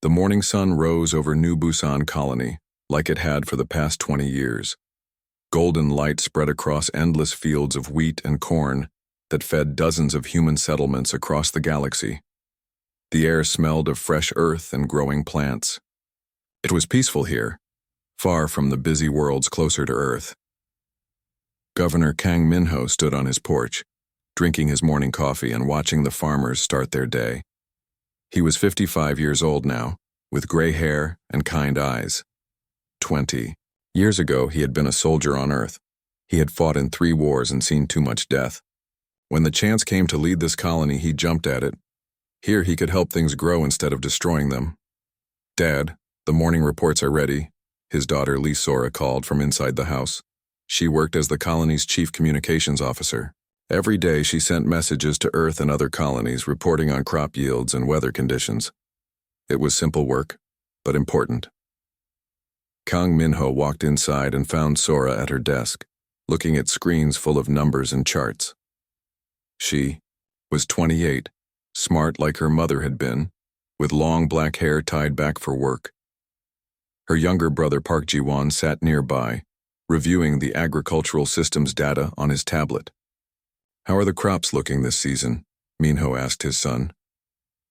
The morning sun rose over New Busan colony, like it had for the past 20 years. Golden light spread across endless fields of wheat and corn that fed dozens of human settlements across the galaxy. The air smelled of fresh earth and growing plants. It was peaceful here, far from the busy worlds closer to Earth. Governor Kang Min-ho stood on his porch, drinking his morning coffee and watching the farmers start their day. He was 55 years old now, with gray hair and kind eyes. 20 years ago, he had been a soldier on Earth. He had fought in 3 wars and seen too much death. When the chance came to lead this colony, he jumped at it. Here he could help things grow instead of destroying them. "Dad, the morning reports are ready," his daughter Lee Sora called from inside the house. She worked as the colony's chief communications officer. Every day she sent messages to Earth and other colonies reporting on crop yields and weather conditions. It was simple work, but important. Kang Min-ho walked inside and found Sora at her desk, looking at screens full of numbers and charts. She was 28, smart like her mother had been, with long black hair tied back for work. Her younger brother Park Ji-won sat nearby, reviewing the agricultural systems data on his tablet. "How are the crops looking this season?" Min-ho asked his son.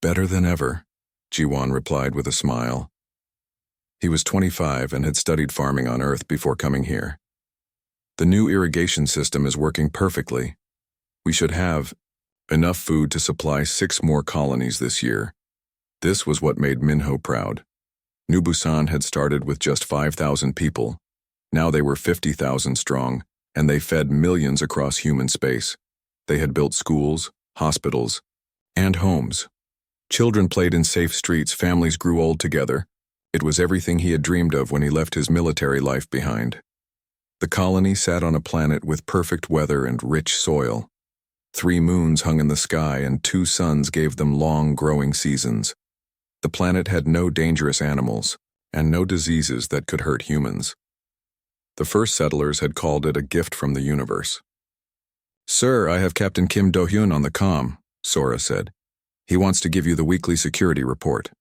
"Better than ever," Ji-won replied with a smile. He was 25 and had studied farming on Earth before coming here. "The new irrigation system is working perfectly. We should have enough food to supply 6 more colonies this year." This was what made Min-ho proud. New Busan had started with just 5,000 people. Now they were 50,000 strong, and they fed millions across human space. They had built schools, hospitals, and homes. Children played in safe streets, families grew old together. It was everything he had dreamed of when he left his military life behind. The colony sat on a planet with perfect weather and rich soil. 3 moons hung in the sky and 2 suns gave them long growing seasons. The planet had no dangerous animals and no diseases that could hurt humans. The first settlers had called it a gift from the universe. "Sir, I have Captain Kim Do-hyun on the comm," Sora said. "He wants to give you the weekly security report."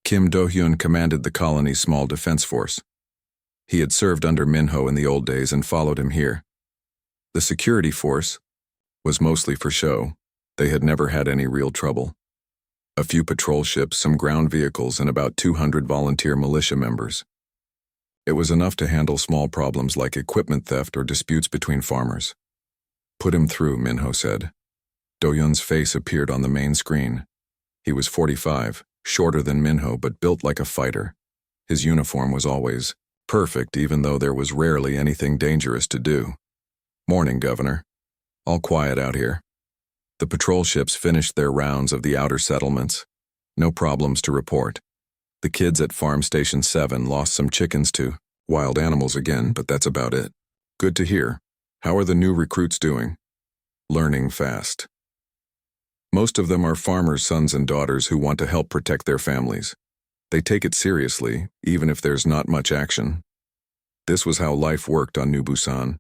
Kim Do-hyun commanded the colony's small defense force. He had served under Min-ho in the old days and followed him here. The security force was mostly for show. They had never had any real trouble. A few patrol ships, some ground vehicles, and about 200 volunteer militia members. It was enough to handle small problems like equipment theft or disputes between farmers. "Put him through," Min-ho said. Do-hyun's face appeared on the main screen. He was 45, shorter than Min-ho but built like a fighter. His uniform was always perfect even though there was rarely anything dangerous to do. "Morning, Governor. All quiet out here." The patrol ships finished their rounds of the outer settlements. No problems to report. The kids at Farm Station 7 lost some chickens to wild animals again, but that's about it. "Good to hear. How are the new recruits doing?" "Learning fast. Most of them are farmers' sons and daughters who want to help protect their families. They take it seriously, even if there's not much action." This was how life worked on New Busan.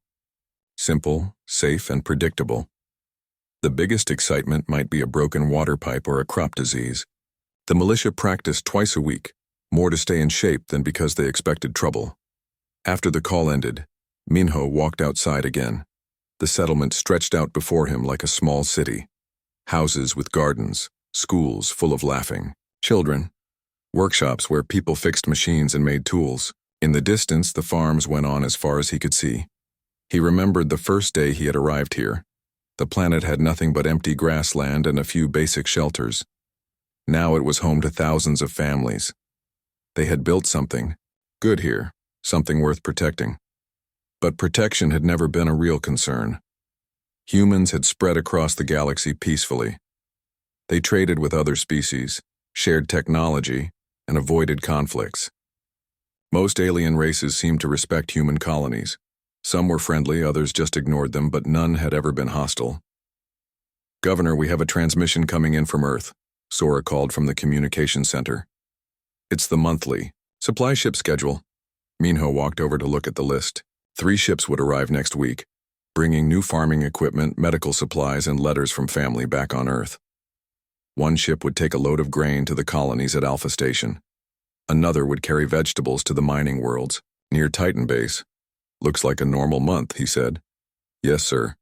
Simple, safe, and predictable. The biggest excitement might be a broken water pipe or a crop disease. The militia practiced twice a week, more to stay in shape than because they expected trouble. After the call ended, Min-ho walked outside again. The settlement stretched out before him like a small city. Houses with gardens, schools full of laughing children, workshops where people fixed machines and made tools. In the distance, the farms went on as far as he could see. He remembered the first day he had arrived here. The planet had nothing but empty grassland and a few basic shelters. Now it was home to thousands of families. They had built something good here, something worth protecting. But protection had never been a real concern. Humans had spread across the galaxy peacefully. They traded with other species, shared technology, and avoided conflicts. Most alien races seemed to respect human colonies. Some were friendly, others just ignored them, but none had ever been hostile. "Governor, we have a transmission coming in from Earth," Sora called from the communication center. "It's the monthly supply ship schedule." Min-ho walked over to look at the list. 3 ships would arrive next week, bringing new farming equipment, medical supplies, and letters from family back on Earth. One ship would take a load of grain to the colonies at Alpha Station. Another would carry vegetables to the mining worlds, near Titan Base. "Looks like a normal month," he said. "Yes, sir."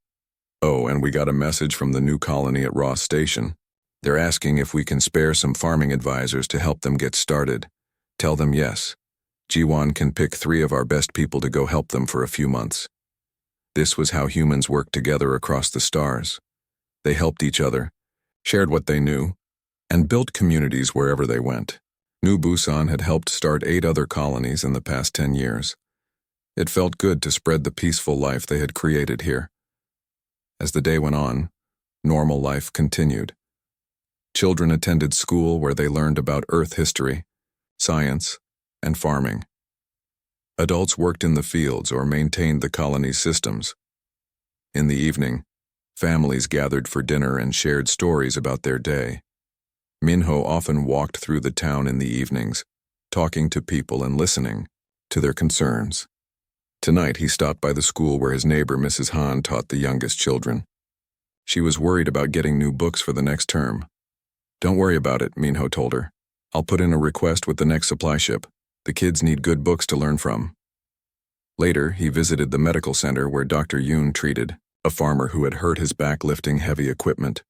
"Oh, and we got a message from the new colony at Ross Station. They're asking if we can spare some farming advisors to help them get started. Tell them yes. Jiwan can pick 3 of our best people to go help them for a few months." This was how humans worked together across the stars. They helped each other, shared what they knew, and built communities wherever they went. New Busan had helped start 8 other colonies in the past 10 years. It felt good to spread the peaceful life they had created here. As the day went on, normal life continued. Children attended school where they learned about Earth history, science, and farming. Adults worked in the fields or maintained the colony's systems. In the evening, families gathered for dinner and shared stories about their day. Minho often walked through the town in the evenings, talking to people and listening to their concerns. Tonight he stopped by the school where his neighbor Mrs. Han taught the youngest children. She was worried about getting new books for the next term. "Don't worry about it," Minho told her. "I'll put in a request with the next supply ship. The kids need good books to learn from." Later, he visited the medical center where Dr. Yoon treated a farmer who had hurt his back lifting heavy equipment.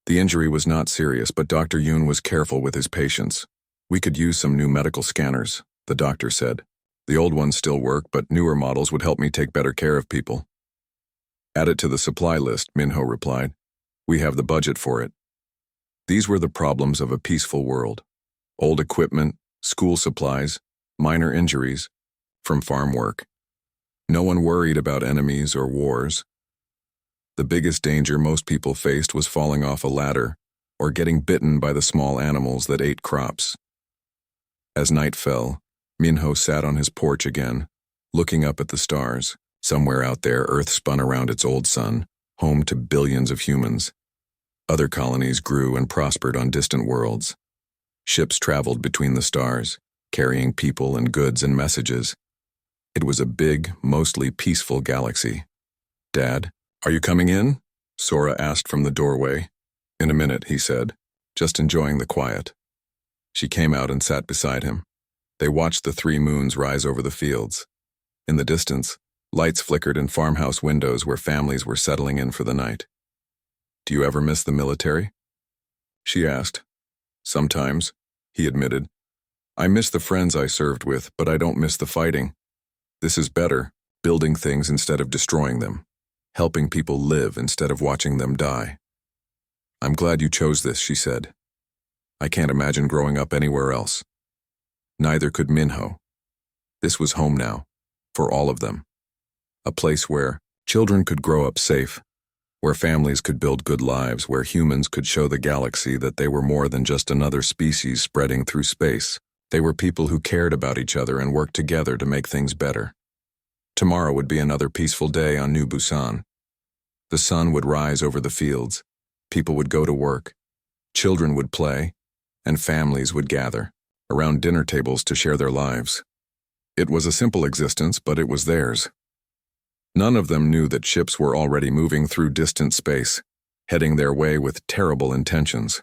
The injury was not serious, but Dr. Yoon was careful with his patients. "We could use some new medical scanners," the doctor said. "The old ones still work, but newer models would help me take better care of people." "Add it to the supply list," Minho replied. "We have the budget for it." These were the problems of a peaceful world. Old equipment, school supplies, minor injuries, from farm work. No one worried about enemies or wars. The biggest danger most people faced was falling off a ladder or getting bitten by the small animals that ate crops. As night fell, Minho sat on his porch again, looking up at the stars. Somewhere out there, Earth spun around its old sun, home to billions of humans. Other colonies grew and prospered on distant worlds. Ships traveled between the stars, carrying people and goods and messages. It was a big, mostly peaceful galaxy. "Dad, are you coming in?" Sora asked from the doorway. "In a minute," he said, just enjoying the quiet. She came out and sat beside him. They watched the 3 moons rise over the fields. In the distance, lights flickered in farmhouse windows where families were settling in for the night. "Do you ever miss the military?" she asked. "Sometimes," he admitted. "I miss the friends I served with, but I don't miss the fighting. This is better, building things instead of destroying them, helping people live instead of watching them die." "I'm glad you chose this," she said. "I can't imagine growing up anywhere else." Neither could Minho. This was home now, for all of them. A place where children could grow up safe, where families could build good lives, where humans could show the galaxy that they were more than just another species spreading through space. They were people who cared about each other and worked together to make things better. Tomorrow would be another peaceful day on New Busan. The sun would rise over the fields, people would go to work, children would play, and families would gather around dinner tables to share their lives. It was a simple existence, but it was theirs. None of them knew that ships were already moving through distant space, heading their way with terrible intentions.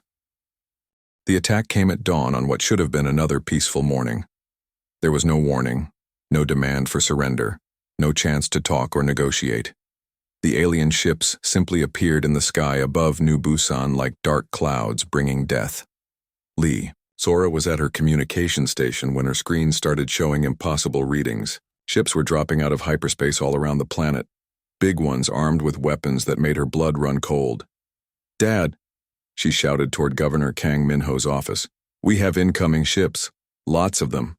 The attack came at dawn on what should have been another peaceful morning. There was no warning, no demand for surrender, no chance to talk or negotiate. The alien ships simply appeared in the sky above New Busan like dark clouds bringing death. Sora was at her communication station when her screen started showing impossible readings. Ships were dropping out of hyperspace all around the planet, big ones armed with weapons that made her blood run cold. "Dad," she shouted toward Governor Kang Minho's office. "We have incoming ships, lots of them."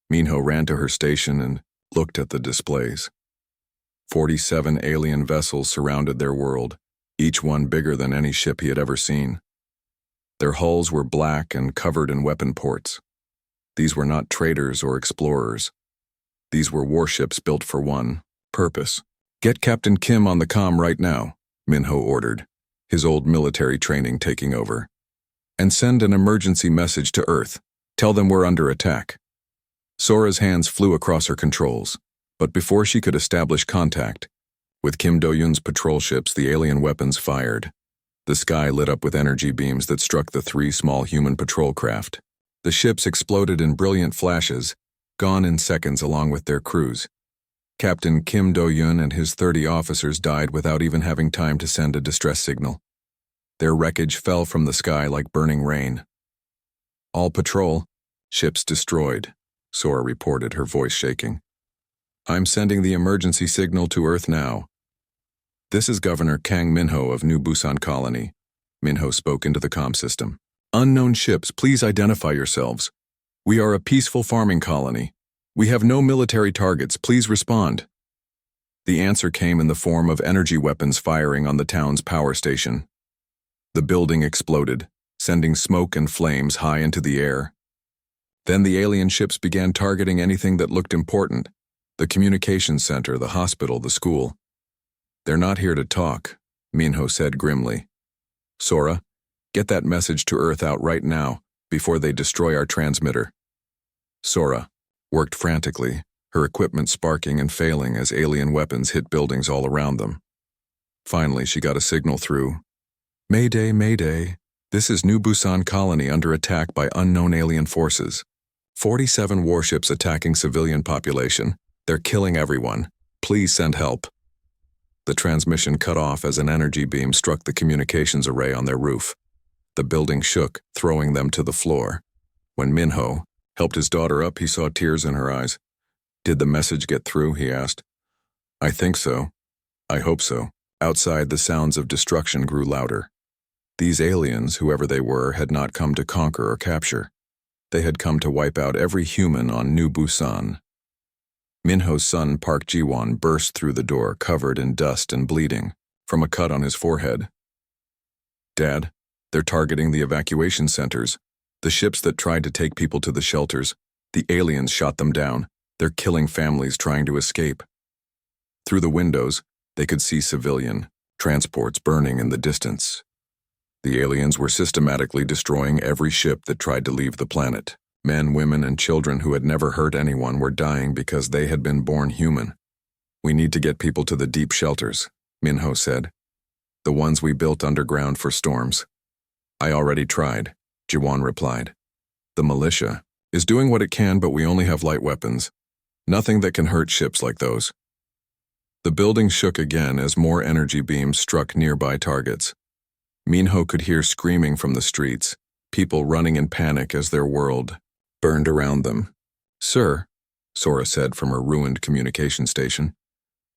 Minho ran to her station and looked at the displays. 47 alien vessels surrounded their world, each one bigger than any ship he had ever seen. Their hulls were black and covered in weapon ports. These were not traders or explorers. These were warships built for one purpose. "Get Captain Kim on the comm right now," Minho ordered, his old military training taking over. "And send an emergency message to Earth. Tell them we're under attack." Sora's hands flew across her controls, but before she could establish contact, with Kim Do-yoon's patrol ships, the alien weapons fired. The sky lit up with energy beams that struck the 3 small human patrol craft. The ships exploded in brilliant flashes, gone in seconds along with their crews. Captain Kim Do-yun and his 30 officers died without even having time to send a distress signal. Their wreckage fell from the sky like burning rain. All patrol, ships destroyed, Sora reported, her voice shaking. I'm sending the emergency signal to Earth now. This is Governor Kang Minho of New Busan Colony. Minho spoke into the comm system. Unknown ships, please identify yourselves. We are a peaceful farming colony. We have no military targets, please respond. The answer came in the form of energy weapons firing on the town's power station. The building exploded, sending smoke and flames high into the air. Then the alien ships began targeting anything that looked important: the communications center, the hospital, the school. They're not here to talk, Minho said grimly. Sora, get that message to Earth out right now, before they destroy our transmitter. Sora worked frantically, her equipment sparking and failing as alien weapons hit buildings all around them. Finally, she got a signal through. Mayday, Mayday. This is New Busan Colony under attack by unknown alien forces. 47 warships attacking civilian population. They're killing everyone. Please send help. The transmission cut off as an energy beam struck the communications array on their roof. The building shook, throwing them to the floor. When Minho helped his daughter up, he saw tears in her eyes. Did the message get through, he asked. I think so. I hope so. Outside, the sounds of destruction grew louder. These aliens, whoever they were, had not come to conquer or capture. They had come to wipe out every human on New Busan. Minho's son, Park Ji-won, burst through the door, covered in dust and bleeding from a cut on his forehead. Dad, they're targeting the evacuation centers. The ships that tried to take people to the shelters. The aliens shot them down. They're killing families trying to escape. Through the windows, they could see civilian transports burning in the distance. The aliens were systematically destroying every ship that tried to leave the planet. Men, women, and children who had never hurt anyone were dying because they had been born human. We need to get people to the deep shelters, Minho said. The ones we built underground for storms. I already tried, Ji-won replied. The militia is doing what it can, but we only have light weapons. Nothing that can hurt ships like those. The building shook again as more energy beams struck nearby targets. Minho could hear screaming from the streets, people running in panic as their world burned around them. Sir, Sora said from her ruined communication station,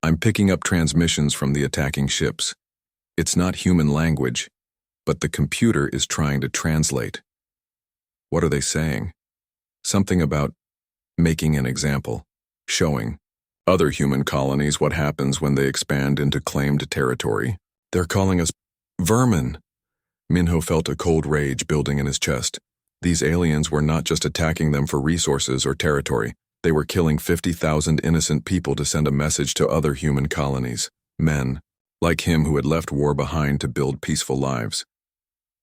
I'm picking up transmissions from the attacking ships. It's not human language, but the computer is trying to translate. What are they saying? Something about making an example, showing other human colonies what happens when they expand into claimed territory. They're calling us vermin. Minho felt a cold rage building in his chest. These aliens were not just attacking them for resources or territory. They were killing 50,000 innocent people to send a message to other human colonies. Men, like him, who had left war behind to build peaceful lives.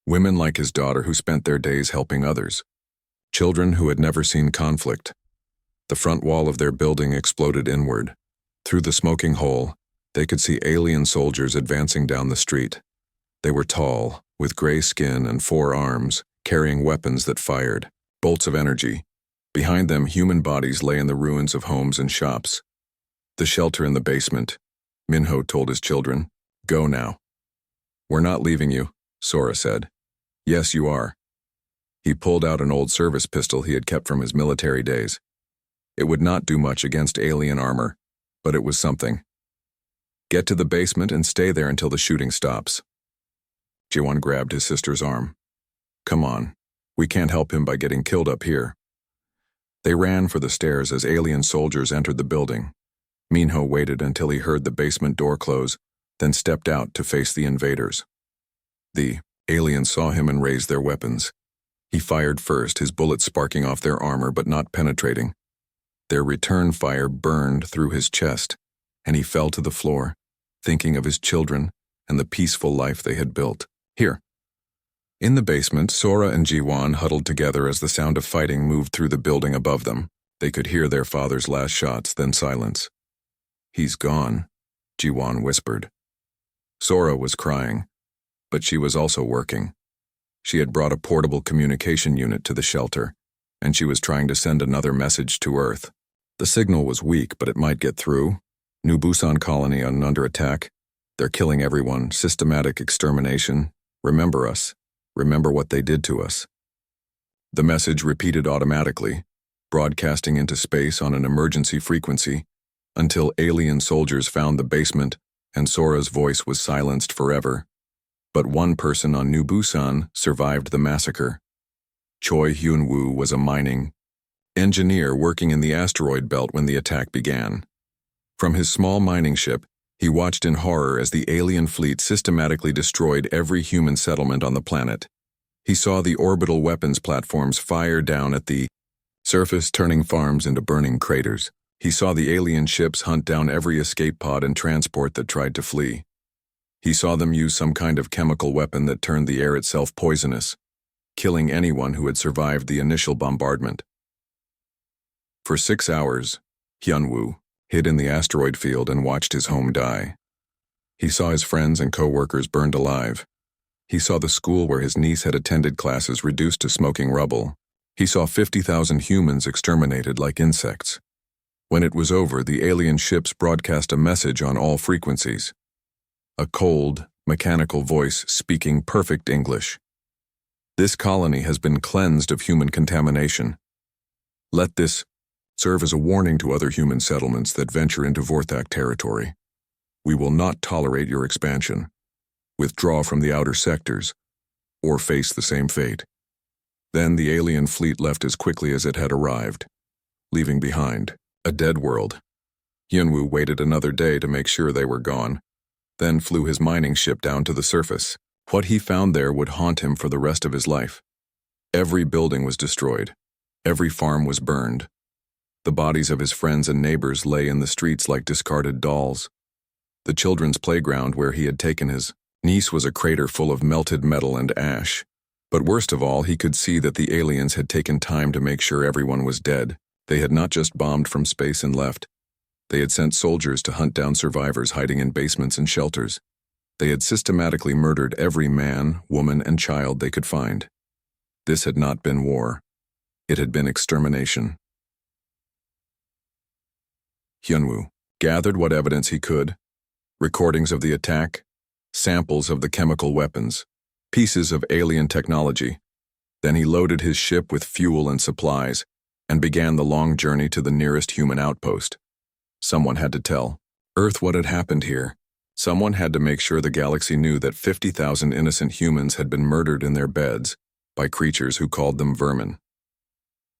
Women like his daughter who spent their days helping others. Children who had never seen conflict. The front wall of their building exploded inward. Through the smoking hole, they could see alien soldiers advancing down the street. They were tall, with gray skin and 4 arms, carrying weapons that fired, bolts of energy. Behind them, human bodies lay in the ruins of homes and shops. The shelter in the basement, Minho told his children. Go now. We're not leaving you, Sora said. Yes, you are. He pulled out an old service pistol he had kept from his military days. It would not do much against alien armor, but it was something. Get to the basement and stay there until the shooting stops. Ji-won grabbed his sister's arm. Come on, we can't help him by getting killed up here. They ran for the stairs as alien soldiers entered the building. Minho waited until he heard the basement door close, then stepped out to face the invaders. The aliens saw him and raised their weapons. He fired first, his bullets sparking off their armor but not penetrating. Their return fire burned through his chest, and he fell to the floor, thinking of his children and the peaceful life they had built. Here. In the basement, Sora and Ji-won huddled together as the sound of fighting moved through the building above them. They could hear their father's last shots, then silence. He's gone, Ji-won whispered. Sora was crying, But she was also working. She had brought a portable communication unit to the shelter, and she was trying to send another message to Earth. The signal was weak, but it might get through. New Busan colony under attack. They're killing everyone. Systematic extermination. Remember us. Remember what they did to us. The message repeated automatically, broadcasting into space on an emergency frequency, until alien soldiers found the basement and Sora's voice was silenced forever. But one person on New Busan survived the massacre. Choi Hyun-woo was a mining engineer working in the asteroid belt when the attack began. From his small mining ship, he watched in horror as the alien fleet systematically destroyed every human settlement on the planet. He saw the orbital weapons platforms fire down at the surface, turning farms into burning craters. He saw the alien ships hunt down every escape pod and transport that tried to flee. He saw them use some kind of chemical weapon that turned the air itself poisonous, killing anyone who had survived the initial bombardment. For 6 hours, Hyun-woo hid in the asteroid field and watched his home die. He saw his friends and co-workers burned alive. He saw the school where his niece had attended classes reduced to smoking rubble. He saw 50,000 humans exterminated like insects. When it was over, the alien ships broadcast a message on all frequencies. A cold, mechanical voice speaking perfect English. This colony has been cleansed of human contamination. Let this serve as a warning to other human settlements that venture into Vorthak territory. We will not tolerate your expansion. Withdraw from the outer sectors, or face the same fate. Then the alien fleet left as quickly as it had arrived, leaving behind a dead world. Hyun-woo waited another day to make sure they were gone, then flew his mining ship down to the surface. What he found there would haunt him for the rest of his life. Every building was destroyed. Every farm was burned. The bodies of his friends and neighbors lay in the streets like discarded dolls. The children's playground where he had taken his niece was a crater full of melted metal and ash. But worst of all, he could see that the aliens had taken time to make sure everyone was dead. They had not just bombed from space and left. They had sent soldiers to hunt down survivors hiding in basements and shelters. They had systematically murdered every man, woman, and child they could find. This had not been war. It had been extermination. Hyun-woo gathered what evidence he could: recordings of the attack, samples of the chemical weapons, pieces of alien technology. Then he loaded his ship with fuel and supplies and began the long journey to the nearest human outpost. Someone had to tell Earth what had happened here. Someone had to make sure the galaxy knew that 50,000 innocent humans had been murdered in their beds by creatures who called them vermin.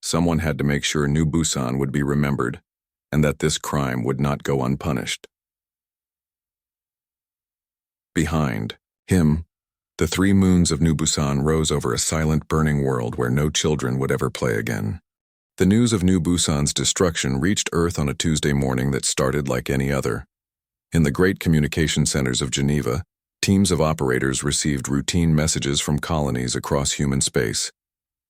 Someone had to make sure New Busan would be remembered, and that this crime would not go unpunished. Behind him, the 3 moons of New Busan rose over a silent, burning world where no children would ever play again. The news of New Busan's destruction reached Earth on a Tuesday morning that started like any other. In the great communication centers of Geneva, teams of operators received routine messages from colonies across human space.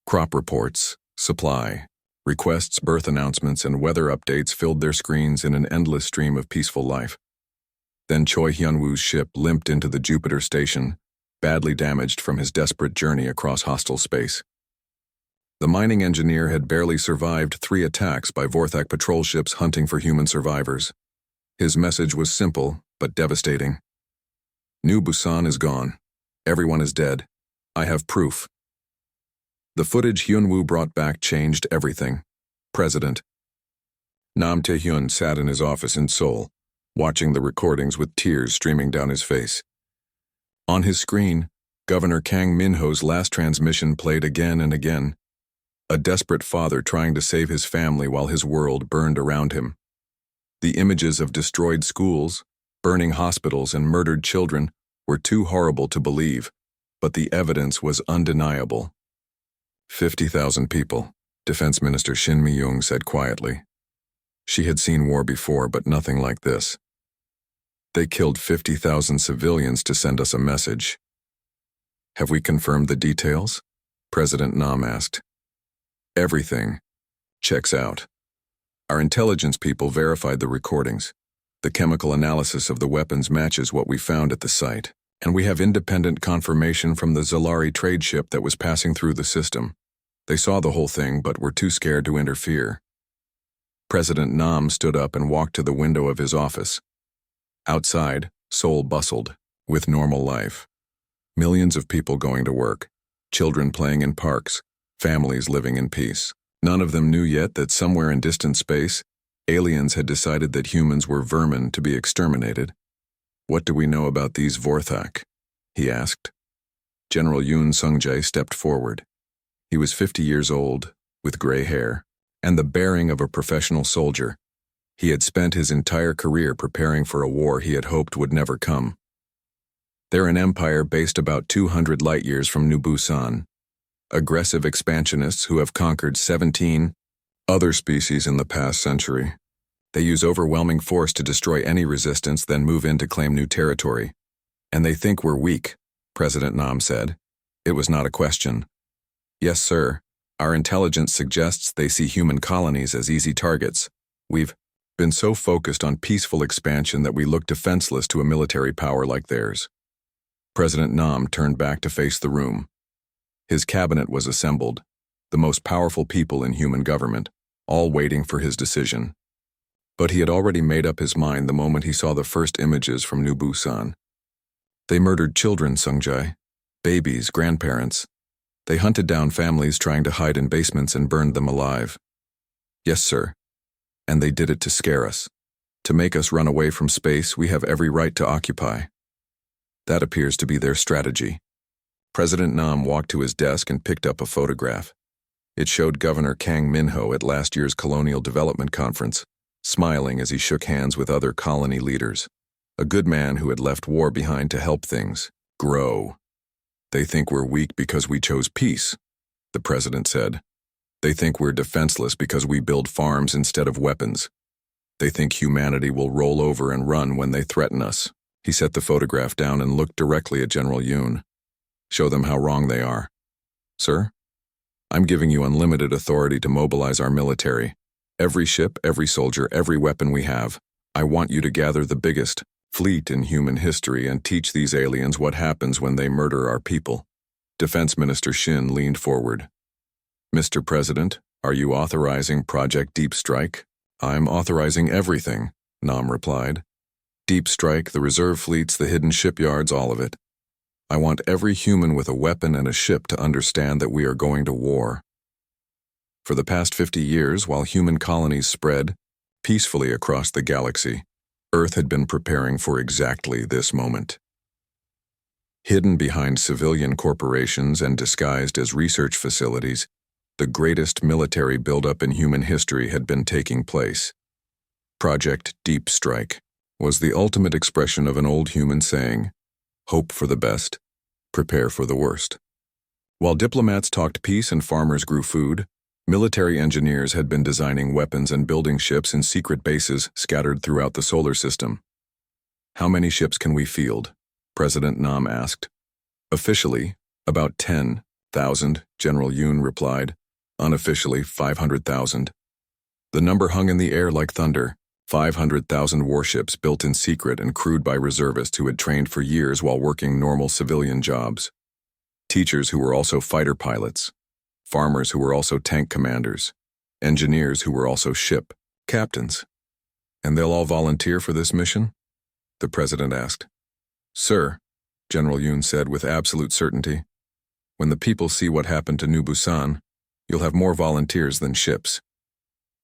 Crop reports, supply requests, birth announcements, and weather updates filled their screens in an endless stream of peaceful life. Then Choi Hyun-woo's ship limped into the Jupiter station, badly damaged from his desperate journey across hostile space. The mining engineer had barely survived 3 attacks by Vorthak patrol ships hunting for human survivors. His message was simple, but devastating. New Busan is gone. Everyone is dead. I have proof. The footage Hyun-woo brought back changed everything. President Nam Tae-hyun sat in his office in Seoul, watching the recordings with tears streaming down his face. On his screen, Governor Kang Min-ho's last transmission played again and again. A desperate father trying to save his family while his world burned around him. The images of destroyed schools, burning hospitals, and murdered children were too horrible to believe, but the evidence was undeniable. 50,000 people, Defense Minister Shin Mi-young said quietly. She had seen war before, but nothing like this. They killed 50,000 civilians to send us a message. Have we confirmed the details? President Nam asked. Everything checks out. Our intelligence people verified the recordings. The chemical analysis of the weapons matches what we found at the site. And we have independent confirmation from the Zalari trade ship that was passing through the system. They saw the whole thing but were too scared to interfere. President Nam stood up and walked to the window of his office. Outside, Seoul bustled with normal life. Millions of people going to work, children playing in parks, families living in peace. None of them knew yet that somewhere in distant space, aliens had decided that humans were vermin to be exterminated. "What do we know about these Vorthak?" he asked. General Yoon Sung-jae stepped forward. He was 50 years old, with gray hair, and the bearing of a professional soldier. He had spent his entire career preparing for a war he had hoped would never come. They're an empire based about 200 light-years from New Busan. Aggressive expansionists who have conquered 17 other species in the past century. They use overwhelming force to destroy any resistance, then move in to claim new territory. And they think we're weak, President Nam said. It was not a question. Yes, sir. Our intelligence suggests they see human colonies as easy targets. We've been so focused on peaceful expansion that we look defenseless to a military power like theirs. President Nam turned back to face the room. His cabinet was assembled, the most powerful people in human government, all waiting for his decision. But he had already made up his mind the moment he saw the first images from New Busan. They murdered children, Sung-jae, babies, grandparents. They hunted down families trying to hide in basements and burned them alive. Yes, sir. And they did it to scare us. To make us run away from space we have every right to occupy. That appears to be their strategy. President Nam walked to his desk and picked up a photograph. It showed Governor Kang Min-ho at last year's Colonial Development Conference, smiling as he shook hands with other colony leaders. A good man who had left war behind to help things grow. They think we're weak because we chose peace, the president said. They think we're defenseless because we build farms instead of weapons. They think humanity will roll over and run when they threaten us. He set the photograph down and looked directly at General Yoon. Show them how wrong they are. Sir, I'm giving you unlimited authority to mobilize our military. Every ship, every soldier, every weapon we have. I want you to gather the biggest fleet in human history and teach these aliens what happens when they murder our people. Defense Minister Shin leaned forward. Mr. President, are you authorizing Project Deep Strike? I'm authorizing everything, Nam replied. Deep Strike, the reserve fleets, the hidden shipyards, all of it. I want every human with a weapon and a ship to understand that we are going to war. For the past 50 years, while human colonies spread peacefully across the galaxy, Earth had been preparing for exactly this moment. Hidden behind civilian corporations and disguised as research facilities, the greatest military buildup in human history had been taking place. Project Deep Strike was the ultimate expression of an old human saying, hope for the best, prepare for the worst. While diplomats talked peace and farmers grew food, military engineers had been designing weapons and building ships in secret bases scattered throughout the solar system. How many ships can we field? President Nam asked. Officially, about 10,000, General Yoon replied. Unofficially, 500,000. The number hung in the air like thunder. 500,000 warships built in secret and crewed by reservists who had trained for years while working normal civilian jobs. Teachers who were also fighter pilots. Farmers who were also tank commanders. Engineers who were also ship captains. And they'll all volunteer for this mission? The president asked. Sir, General Yoon said with absolute certainty, when the people see what happened to New Busan, you'll have more volunteers than ships.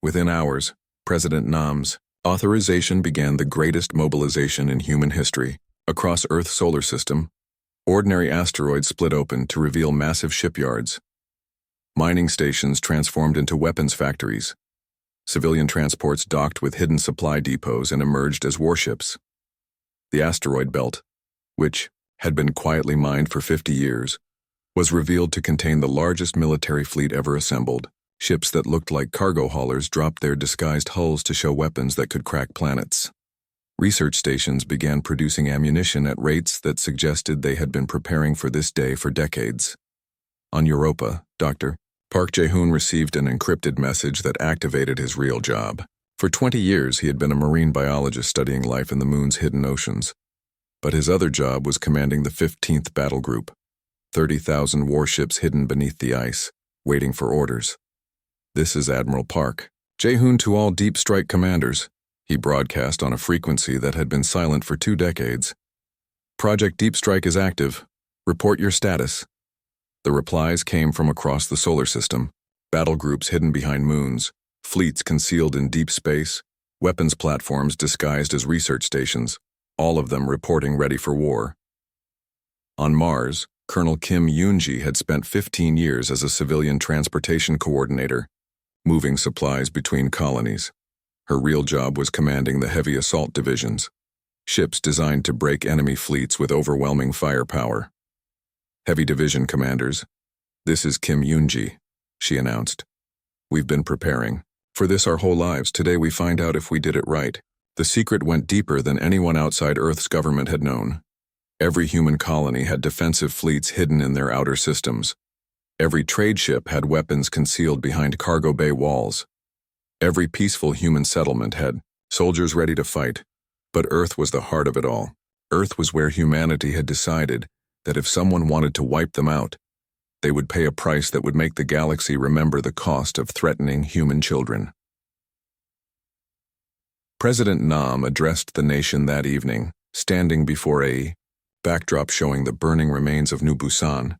Within hours, President Nam's authorization began the greatest mobilization in human history. Across Earth's solar system, ordinary asteroids split open to reveal massive shipyards. Mining stations transformed into weapons factories. Civilian transports docked with hidden supply depots and emerged as warships. The asteroid belt, which had been quietly mined for 50 years, was revealed to contain the largest military fleet ever assembled. Ships that looked like cargo haulers dropped their disguised hulls to show weapons that could crack planets. Research stations began producing ammunition at rates that suggested they had been preparing for this day for decades. On Europa, Dr. Park Jae-hoon received an encrypted message that activated his real job. For 20 years, he had been a marine biologist studying life in the moon's hidden oceans. But his other job was commanding the 15th Battle Group, 30,000 warships hidden beneath the ice, waiting for orders. "This is Admiral Park. Jaehoon to all deep strike commanders," he broadcast on a frequency that had been silent for 2 decades. "Project Deep Strike is active. Report your status." The replies came from across the solar system: battle groups hidden behind moons, fleets concealed in deep space, weapons platforms disguised as research stations, all of them reporting ready for war. On Mars, Colonel Kim Yoon-ji had spent 15 years as a civilian transportation coordinator, moving supplies between colonies. Her real job was commanding the heavy assault divisions, ships designed to break enemy fleets with overwhelming firepower. "Heavy division commanders, this is Kim Yoon-ji," she announced. "We've been preparing for this our whole lives. Today we find out if we did it right." The secret went deeper than anyone outside Earth's government had known. Every human colony had defensive fleets hidden in their outer systems. Every trade ship had weapons concealed behind cargo bay walls. Every peaceful human settlement had soldiers ready to fight. But Earth was the heart of it all. Earth was where humanity had decided that if someone wanted to wipe them out, they would pay a price that would make the galaxy remember the cost of threatening human children. President Nam addressed the nation that evening, standing before a backdrop showing the burning remains of New Busan.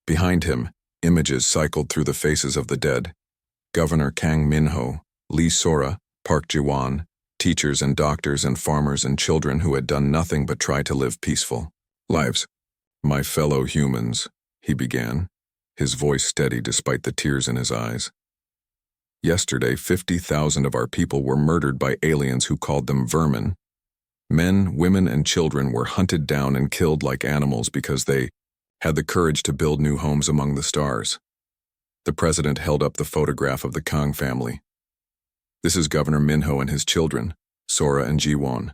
Behind him, images cycled through the faces of the dead: Governor Kang Min-ho, Lee Sora, Park Ji-won, teachers and doctors and farmers and children who had done nothing but try to live peaceful lives. "My fellow humans," he began, his voice steady despite the tears in his eyes. "Yesterday, 50,000 of our people were murdered by aliens who called them vermin. Men, women, and children were hunted down and killed like animals because they had the courage to build new homes among the stars." The president held up the photograph of the Kang family. "This is Governor Minho and his children, Sora and Ji-won.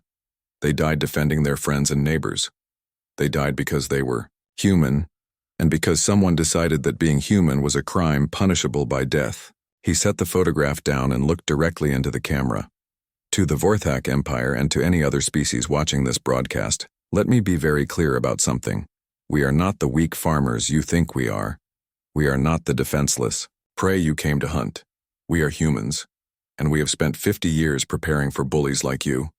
They died defending their friends and neighbors. They died because they were human, and because someone decided that being human was a crime punishable by death." He set the photograph down and looked directly into the camera. "To the Vorthak Empire and to any other species watching this broadcast, let me be very clear about something. We are not the weak farmers you think we are. We are not the defenseless prey you came to hunt. We are humans, and we have spent 50 years preparing for bullies like you."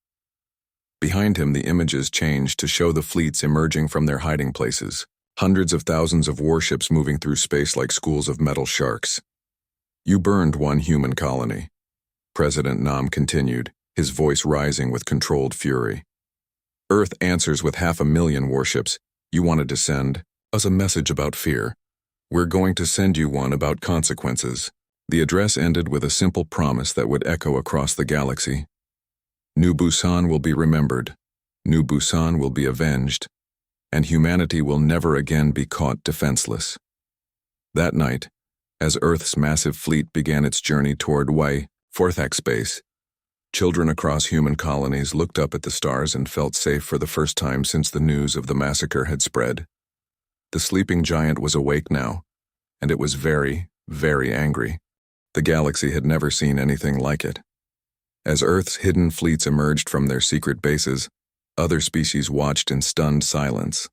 Behind him, the images changed to show the fleets emerging from their hiding places, hundreds of thousands of warships moving through space like schools of metal sharks. "You burned one human colony," President Nam continued, his voice rising with controlled fury. "Earth answers with 500,000 warships. You wanted to send us a message about fear. We're going to send you one about consequences." The address ended with a simple promise that would echo across the galaxy. New Busan will be remembered, New Busan will be avenged, and humanity will never again be caught defenseless. That night, as Earth's massive fleet began its journey toward Vorthak space, children across human colonies looked up at the stars and felt safe for the first time since the news of the massacre had spread. The sleeping giant was awake now, and it was very, very angry. The galaxy had never seen anything like it. As Earth's hidden fleets emerged from their secret bases, other species watched in stunned silence.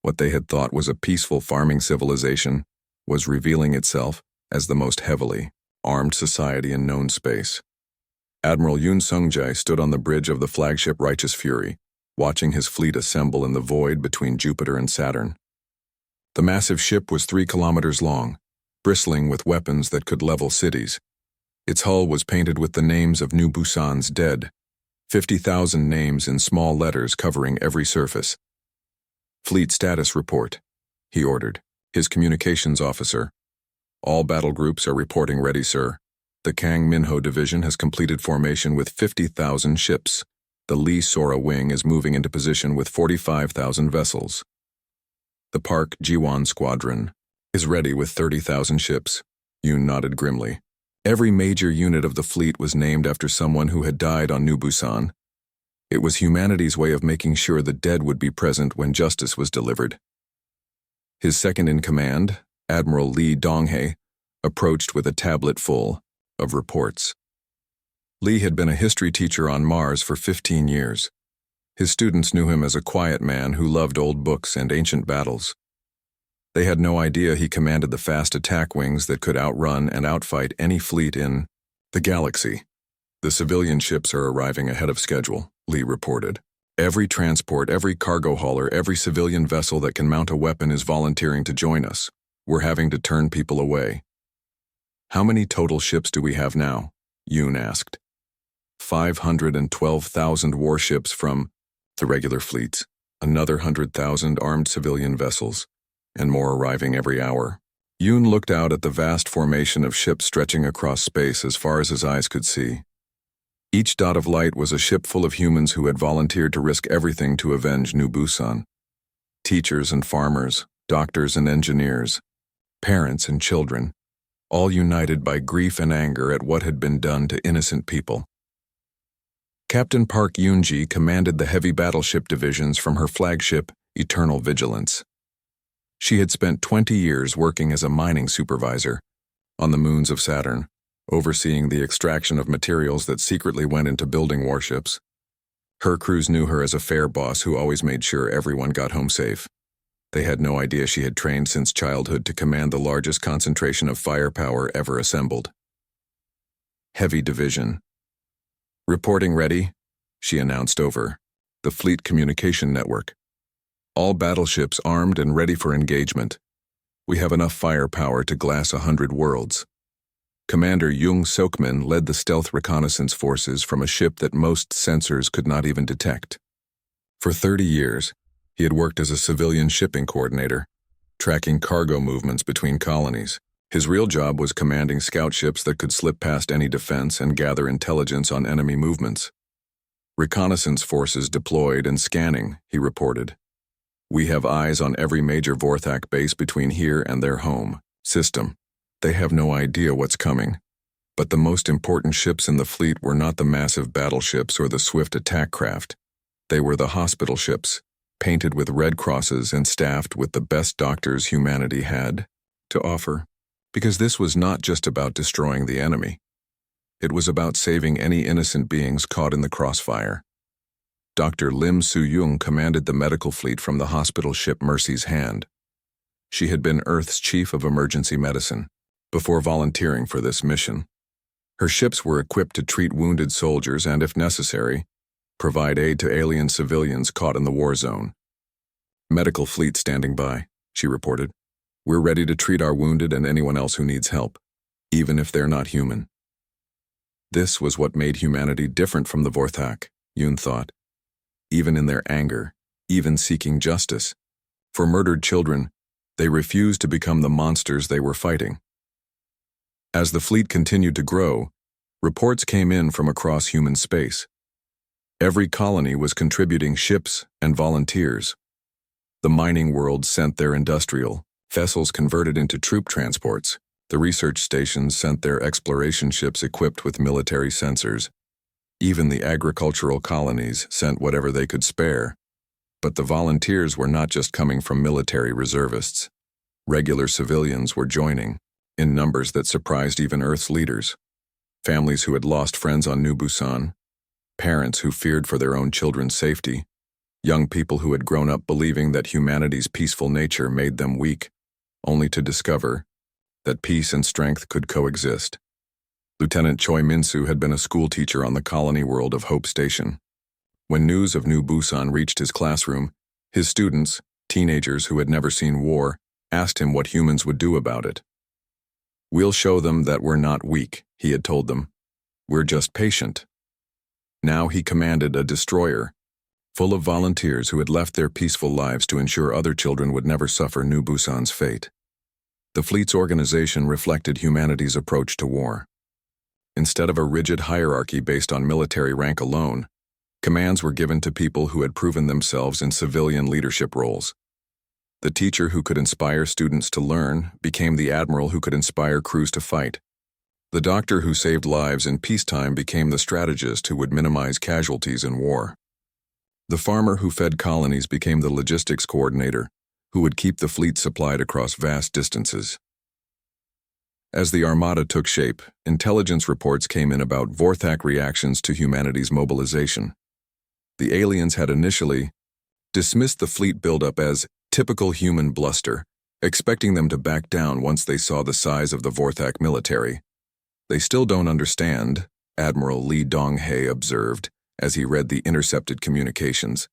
What they had thought was a peaceful farming civilization was revealing itself as the most heavily armed society in known space. Admiral Yoon Sung-jae stood on the bridge of the flagship Righteous Fury, watching his fleet assemble in the void between Jupiter and Saturn. The massive ship was 3 kilometers long, bristling with weapons that could level cities. Its hull was painted with the names of New Busan's dead, 50,000 names in small letters covering every surface. "Fleet status report," he ordered, his communications officer. "All battle groups are reporting ready, sir. The Kang Min-ho division has completed formation with 50,000 ships. The Lee Sora wing is moving into position with 45,000 vessels. The Park Ji-won squadron is ready with 30,000 ships." Yoon nodded grimly. Every major unit of the fleet was named after someone who had died on New Busan. It was humanity's way of making sure the dead would be present when justice was delivered. His second-in-command, Admiral Lee Dong-hae, approached with a tablet full of reports. Lee had been a history teacher on Mars for 15 years. His students knew him as a quiet man who loved old books and ancient battles. They had no idea he commanded the fast attack wings that could outrun and outfight any fleet in the galaxy. "The civilian ships are arriving ahead of schedule," Lee reported. "Every transport, every cargo hauler, every civilian vessel that can mount a weapon is volunteering to join us. We're having to turn people away." "How many total ships do we have now?" Yoon asked. 512,000 warships from the regular fleets, another 100,000 armed civilian vessels, and more arriving every hour. Yoon looked out at the vast formation of ships stretching across space as far as his eyes could see. Each dot of light was a ship full of humans who had volunteered to risk everything to avenge New Busan. Teachers and farmers, doctors and engineers, parents and children, all united by grief and anger at what had been done to innocent people. Captain Park Yoon-ji commanded the heavy battleship divisions from her flagship, Eternal Vigilance. She had spent 20 years working as a mining supervisor on the moons of Saturn, overseeing the extraction of materials that secretly went into building warships. Her crews knew her as a fair boss who always made sure everyone got home safe. They had no idea she had trained since childhood to command the largest concentration of firepower ever assembled. Heavy Division. "Reporting ready," she announced over the Fleet Communication Network. "All battleships armed and ready for engagement. We have enough firepower to glass 100 worlds." Commander Jung Sokmin led the stealth reconnaissance forces from a ship that most sensors could not even detect. For 30 years, he had worked as a civilian shipping coordinator, tracking cargo movements between colonies. His real job was commanding scout ships that could slip past any defense and gather intelligence on enemy movements. "Reconnaissance forces deployed and scanning," he reported. "We have eyes on every major Vorthak base between here and their home system. They have no idea what's coming. But the most important ships in the fleet were not the massive battleships or the swift attack craft. They were the hospital ships, painted with red crosses and staffed with the best doctors humanity had to offer. Because this was not just about destroying the enemy. It was about saving any innocent beings caught in the crossfire. Dr. Lim Soo-young commanded the medical fleet from the hospital ship Mercy's Hand. She had been Earth's chief of emergency medicine before volunteering for this mission. Her ships were equipped to treat wounded soldiers and, if necessary, provide aid to alien civilians caught in the war zone. "Medical fleet standing by," she reported. "We're ready to treat our wounded and anyone else who needs help, even if they're not human." This was what made humanity different from the Vorthak, Yoon thought. Even in their anger, even seeking justice, for murdered children, they refused to become the monsters they were fighting. As the fleet continued to grow, reports came in from across human space. Every colony was contributing ships and volunteers. The mining world sent their industrial vessels converted into troop transports. The research stations sent their exploration ships equipped with military sensors. Even the agricultural colonies sent whatever they could spare. But the volunteers were not just coming from military reservists. Regular civilians were joining, in numbers that surprised even Earth's leaders. Families who had lost friends on New Busan, parents who feared for their own children's safety, young people who had grown up believing that humanity's peaceful nature made them weak, only to discover that peace and strength could coexist. Lieutenant Choi Min-soo had been a schoolteacher on the colony world of Hope Station. When news of New Busan reached his classroom, his students, teenagers who had never seen war, asked him what humans would do about it. "We'll show them that we're not weak," he had told them. "We're just patient." Now he commanded a destroyer, full of volunteers who had left their peaceful lives to ensure other children would never suffer New Busan's fate. The fleet's organization reflected humanity's approach to war. Instead of a rigid hierarchy based on military rank alone, commands were given to people who had proven themselves in civilian leadership roles. The teacher who could inspire students to learn became the admiral who could inspire crews to fight. The doctor who saved lives in peacetime became the strategist who would minimize casualties in war. The farmer who fed colonies became the logistics coordinator, who would keep the fleet supplied across vast distances. As the Armada took shape, intelligence reports came in about Vorthak reactions to humanity's mobilization. The aliens had initially dismissed the fleet buildup as typical human bluster, expecting them to back down once they saw the size of the Vorthak military. They still don't understand, Admiral Lee Dong-hae observed as he read the intercepted communications.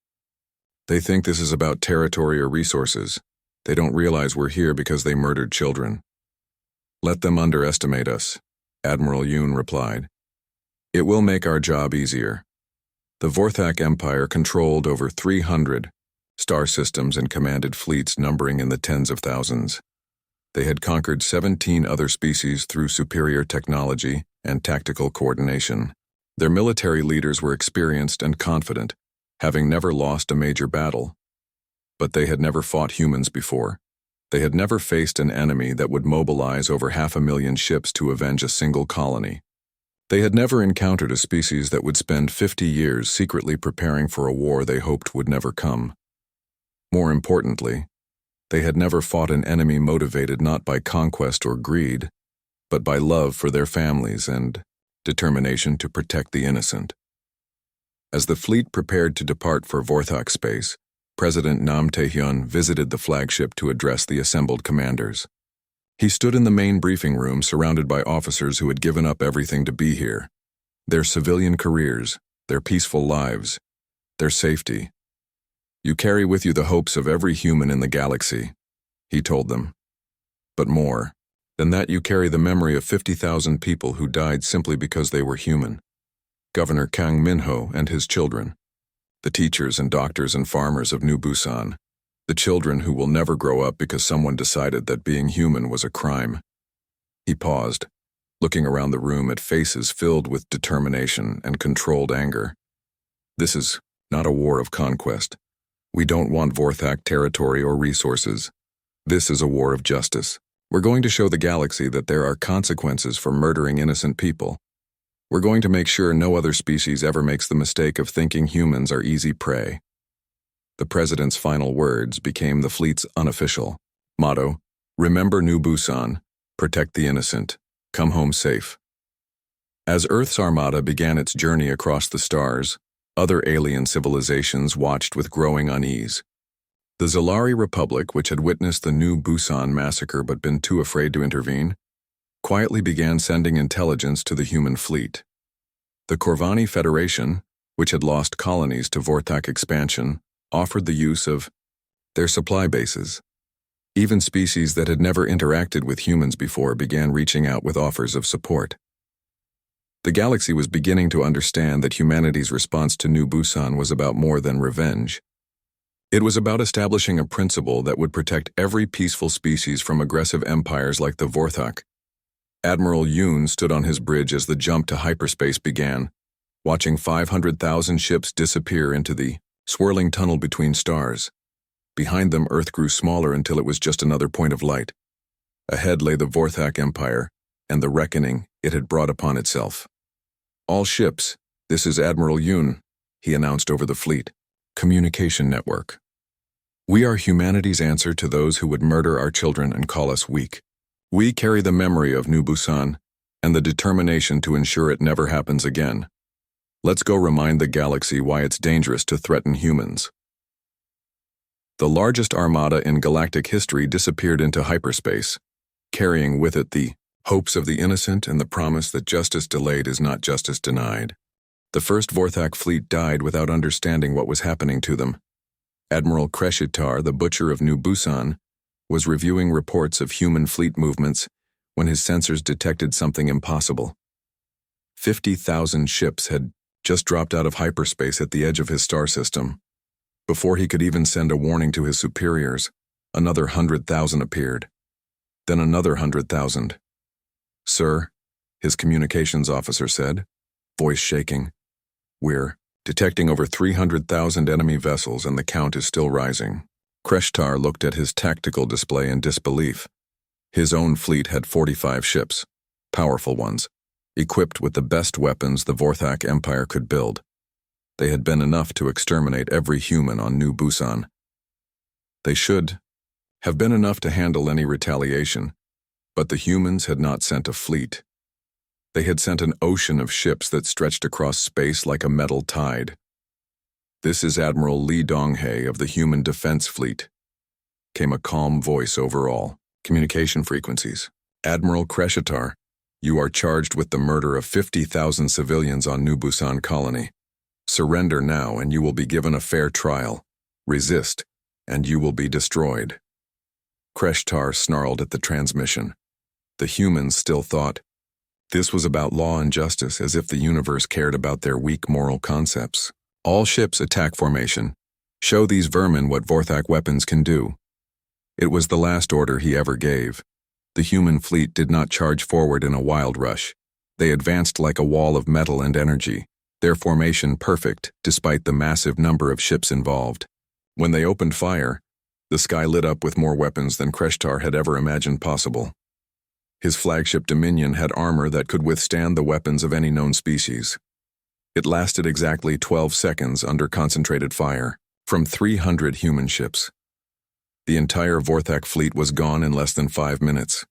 They think this is about territory or resources. They don't realize we're here because they murdered children. Let them underestimate us, Admiral Yoon replied. It will make our job easier. The Vorthak Empire controlled over 300 star systems and commanded fleets numbering in the tens of thousands. They had conquered 17 other species through superior technology and tactical coordination. Their military leaders were experienced and confident, having never lost a major battle. But they had never fought humans before. They had never faced an enemy that would mobilize over 500,000 ships to avenge a single colony. They had never encountered a species that would spend 50 years secretly preparing for a war they hoped would never come. More importantly, they had never fought an enemy motivated not by conquest or greed, but by love for their families and determination to protect the innocent. As the fleet prepared to depart for Vorthak space, President Nam Tae-hyun visited the flagship to address the assembled commanders. He stood in the main briefing room surrounded by officers who had given up everything to be here. Their civilian careers, their peaceful lives, their safety. You carry with you the hopes of every human in the galaxy, he told them. But more than that, you carry the memory of 50,000 people who died simply because they were human. Governor Kang Min-ho and his children, the teachers and doctors and farmers of New Busan, the children who will never grow up because someone decided that being human was a crime. He paused, looking around the room at faces filled with determination and controlled anger. This is not a war of conquest. We don't want Vorthak territory or resources. This is a war of justice. We're going to show the galaxy that there are consequences for murdering innocent people. We're going to make sure no other species ever makes the mistake of thinking humans are easy prey. The president's final words became the fleet's unofficial motto: Remember New Busan, protect the innocent, come home safe. As Earth's armada began its journey across the stars, other alien civilizations watched with growing unease. The Zalari Republic, which had witnessed the New Busan massacre but been too afraid to intervene, quietly began sending intelligence to the human fleet. The Corvani Federation, which had lost colonies to Vorthak expansion, offered the use of their supply bases. Even species that had never interacted with humans before began reaching out with offers of support. The galaxy was beginning to understand that humanity's response to New Busan was about more than revenge. It was about establishing a principle that would protect every peaceful species from aggressive empires like the Vorthak. Admiral Yoon stood on his bridge as the jump to hyperspace began, watching 500,000 ships disappear into the swirling tunnel between stars. Behind them, Earth grew smaller until it was just another point of light. Ahead lay the Vorthak Empire and the reckoning it had brought upon itself. All ships, this is Admiral Yoon, he announced over the fleet communication network. We are humanity's answer to those who would murder our children and call us weak. We carry the memory of New Busan and the determination to ensure it never happens again. Let's go remind the galaxy why it's dangerous to threaten humans. The largest armada in galactic history disappeared into hyperspace, carrying with it the hopes of the innocent and the promise that justice delayed is not justice denied. The first Vorthak fleet died without understanding what was happening to them. Admiral Kreshitar, the butcher of New Busan, was reviewing reports of human fleet movements when his sensors detected something impossible. 50,000 ships had just dropped out of hyperspace at the edge of his star system. Before he could even send a warning to his superiors, another 100,000 appeared. Then another 100,000. Sir, his communications officer said, voice shaking, we're detecting over 300,000 enemy vessels and the count is still rising. Kreshtar looked at his tactical display in disbelief. His own fleet had 45 ships, powerful ones, equipped with the best weapons the Vorthak Empire could build. They had been enough to exterminate every human on New Busan. They should have been enough to handle any retaliation, but the humans had not sent a fleet. They had sent an ocean of ships that stretched across space like a metal tide. This is Admiral Lee Donghae of the Human Defense Fleet, came a calm voice over all communication frequencies. Admiral Kreshitar, you are charged with the murder of 50,000 civilians on New Busan colony. Surrender now and you will be given a fair trial. Resist, and you will be destroyed. Kreshitar snarled at the transmission. The humans still thought this was about law and justice, as if the universe cared about their weak moral concepts. All ships attack formation. Show these vermin what Vorthak weapons can do. It was the last order he ever gave. The human fleet did not charge forward in a wild rush. They advanced like a wall of metal and energy, their formation perfect despite the massive number of ships involved. When they opened fire, the sky lit up with more weapons than Kreshitar had ever imagined possible. His flagship Dominion had armor that could withstand the weapons of any known species. It lasted exactly 12 seconds under concentrated fire from 300 human ships. The entire Vorthak fleet was gone in less than 5 minutes.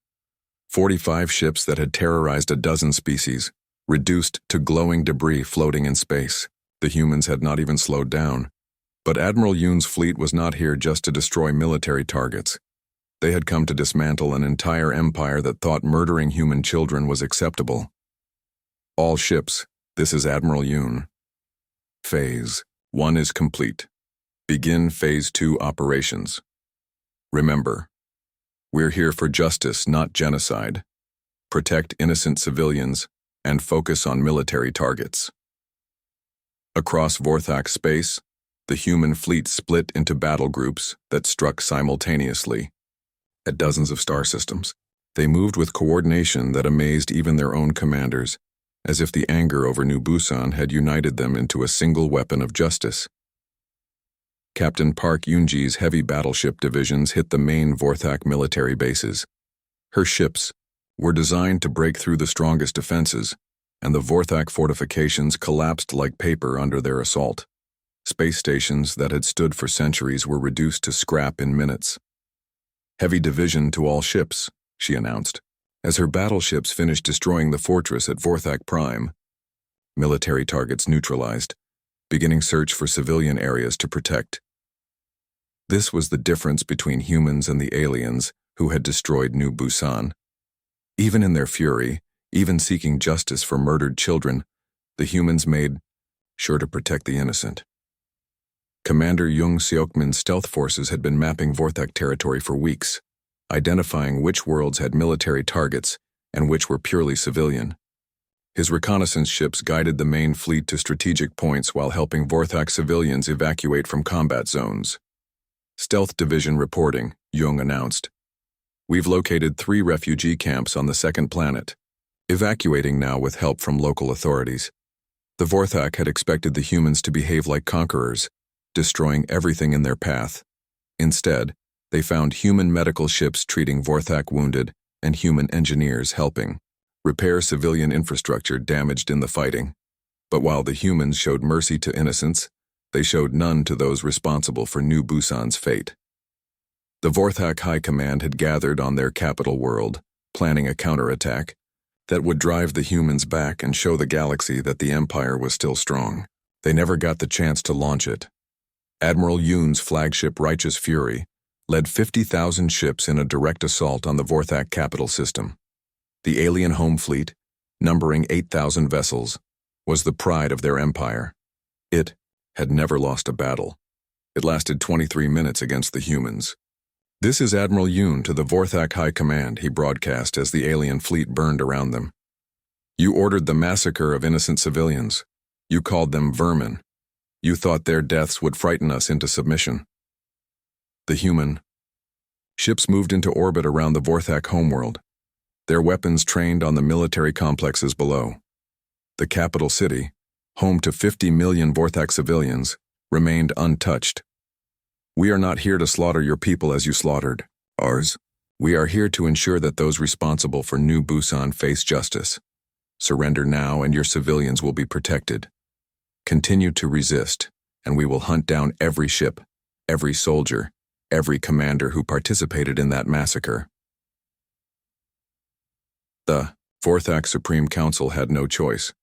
45 ships that had terrorized a dozen species, reduced to glowing debris floating in space. The humans had not even slowed down. But Admiral Yoon's fleet was not here just to destroy military targets. They had come to dismantle an entire empire that thought murdering human children was acceptable. All ships, this is Admiral Yoon. Phase 1 is complete. Begin Phase 2 operations. Remember, we're here for justice, not genocide. Protect innocent civilians and focus on military targets. Across Vorthak space, the human fleet split into battle groups that struck simultaneously at dozens of star systems. They moved with coordination that amazed even their own commanders, as if the anger over New Busan had united them into a single weapon of justice. Captain Park Yoonji's heavy battleship divisions hit the main Vorthak military bases. Her ships were designed to break through the strongest defenses, and the Vorthak fortifications collapsed like paper under their assault. Space stations that had stood for centuries were reduced to scrap in minutes. Heavy division to all ships, she announced, as her battleships finished destroying the fortress at Vorthak Prime. Military targets neutralized, beginning search for civilian areas to protect. This was the difference between humans and the aliens who had destroyed New Busan. Even in their fury, even seeking justice for murdered children, the humans made sure to protect the innocent. Commander Jung Seokmin's stealth forces had been mapping Vorthak territory for weeks, identifying which worlds had military targets and which were purely civilian. His reconnaissance ships guided the main fleet to strategic points while helping Vorthak civilians evacuate from combat zones. Stealth Division reporting, Jung announced. We've located 3 refugee camps on the second planet, evacuating now with help from local authorities. The Vorthak had expected the humans to behave like conquerors, destroying everything in their path. Instead, they found human medical ships treating Vorthak wounded and human engineers helping repair civilian infrastructure damaged in the fighting. But while the humans showed mercy to innocents, they showed none to those responsible for New Busan's fate. The Vorthak High Command had gathered on their capital world, planning a counterattack that would drive the humans back and show the galaxy that the Empire was still strong. They never got the chance to launch it. Admiral Yoon's flagship Righteous Fury led 50,000 ships in a direct assault on the Vorthak capital system. The alien home fleet, numbering 8,000 vessels, was the pride of their empire. It had never lost a battle. It lasted 23 minutes against the humans. This is Admiral Yoon to the Vorthak High Command, he broadcast as the alien fleet burned around them. You ordered the massacre of innocent civilians. You called them vermin. You thought their deaths would frighten us into submission. The human ships moved into orbit around the Vorthak homeworld, their weapons trained on the military complexes below. The capital city, home to 50 million Vorthak civilians, remained untouched. We are not here to slaughter your people as you slaughtered ours. We are here to ensure that those responsible for New Busan face justice. Surrender now and your civilians will be protected. Continue to resist, and we will hunt down every ship, every soldier, every commander who participated in that massacre. The Vorthak Supreme Council had no choice.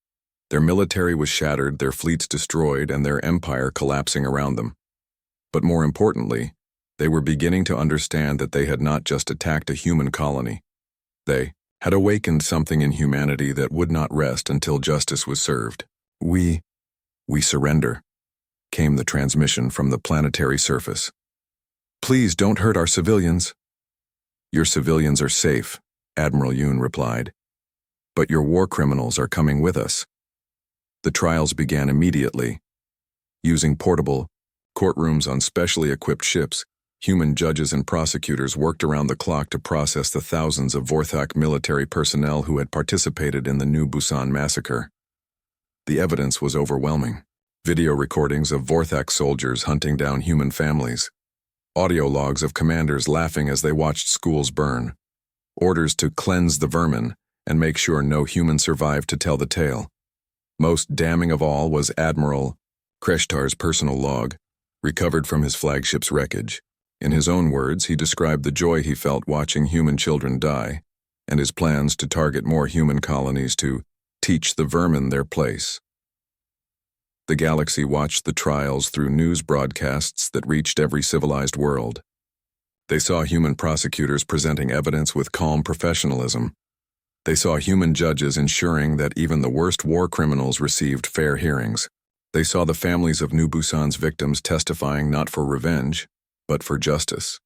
Their military was shattered, their fleets destroyed, and their empire collapsing around them. But more importantly, they were beginning to understand that they had not just attacked a human colony. They had awakened something in humanity that would not rest until justice was served. We surrender, came the transmission from the planetary surface. Please don't hurt our civilians. Your civilians are safe, Admiral Yoon replied. But your war criminals are coming with us. The trials began immediately. Using portable courtrooms on specially equipped ships, human judges and prosecutors worked around the clock to process the thousands of Vorthak military personnel who had participated in the New Busan massacre. The evidence was overwhelming. Video recordings of Vorthak soldiers hunting down human families. Audio logs of commanders laughing as they watched schools burn. Orders to cleanse the vermin and make sure no human survived to tell the tale. Most damning of all was Admiral Kreshtar's personal log, recovered from his flagship's wreckage. In his own words, he described the joy he felt watching human children die, and his plans to target more human colonies to teach the vermin their place. The galaxy watched the trials through news broadcasts that reached every civilized world. They saw human prosecutors presenting evidence with calm professionalism. They saw human judges ensuring that even the worst war criminals received fair hearings. They saw the families of New Busan's victims testifying not for revenge, but for justice.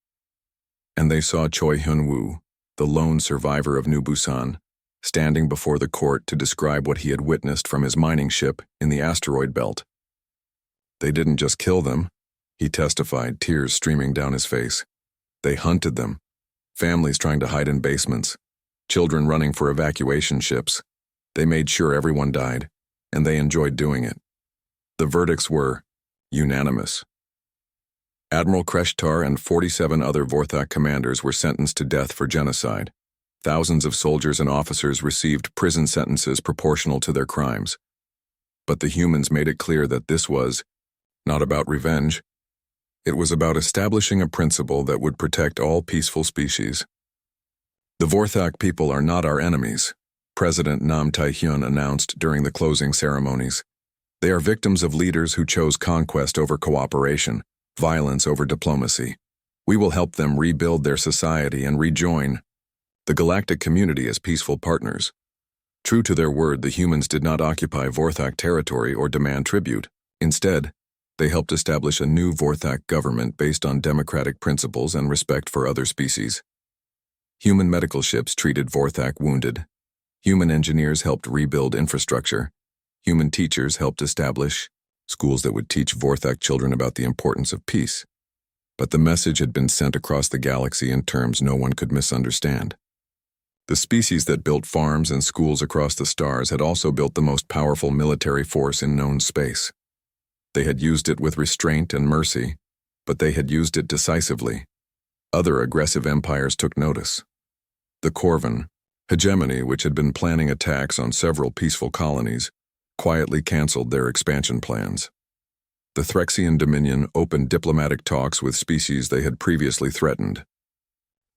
And they saw Choi Hyun-woo, the lone survivor of New Busan, standing before the court to describe what he had witnessed from his mining ship in the asteroid belt. They didn't just kill them, he testified, tears streaming down his face. They hunted them, families trying to hide in basements, children running for evacuation ships. They made sure everyone died, and they enjoyed doing it. The verdicts were unanimous. Admiral Kreshtar and 47 other Vorthak commanders were sentenced to death for genocide. Thousands of soldiers and officers received prison sentences proportional to their crimes. But the humans made it clear that this was not about revenge. It was about establishing a principle that would protect all peaceful species. The Vorthak people are not our enemies, President Nam Tae-hyun announced during the closing ceremonies. They are victims of leaders who chose conquest over cooperation, violence over diplomacy. We will help them rebuild their society and rejoin the galactic community as peaceful partners. True to their word, the humans did not occupy Vorthak territory or demand tribute. Instead, they helped establish a new Vorthak government based on democratic principles and respect for other species. Human medical ships treated Vorthak wounded. Human engineers helped rebuild infrastructure. Human teachers helped establish schools that would teach Vorthak children about the importance of peace. But the message had been sent across the galaxy in terms no one could misunderstand. The species that built farms and schools across the stars had also built the most powerful military force in known space. They had used it with restraint and mercy, but they had used it decisively. Other aggressive empires took notice. The Corvan hegemony, which had been planning attacks on several peaceful colonies, quietly canceled their expansion plans. The Threxian Dominion opened diplomatic talks with species they had previously threatened.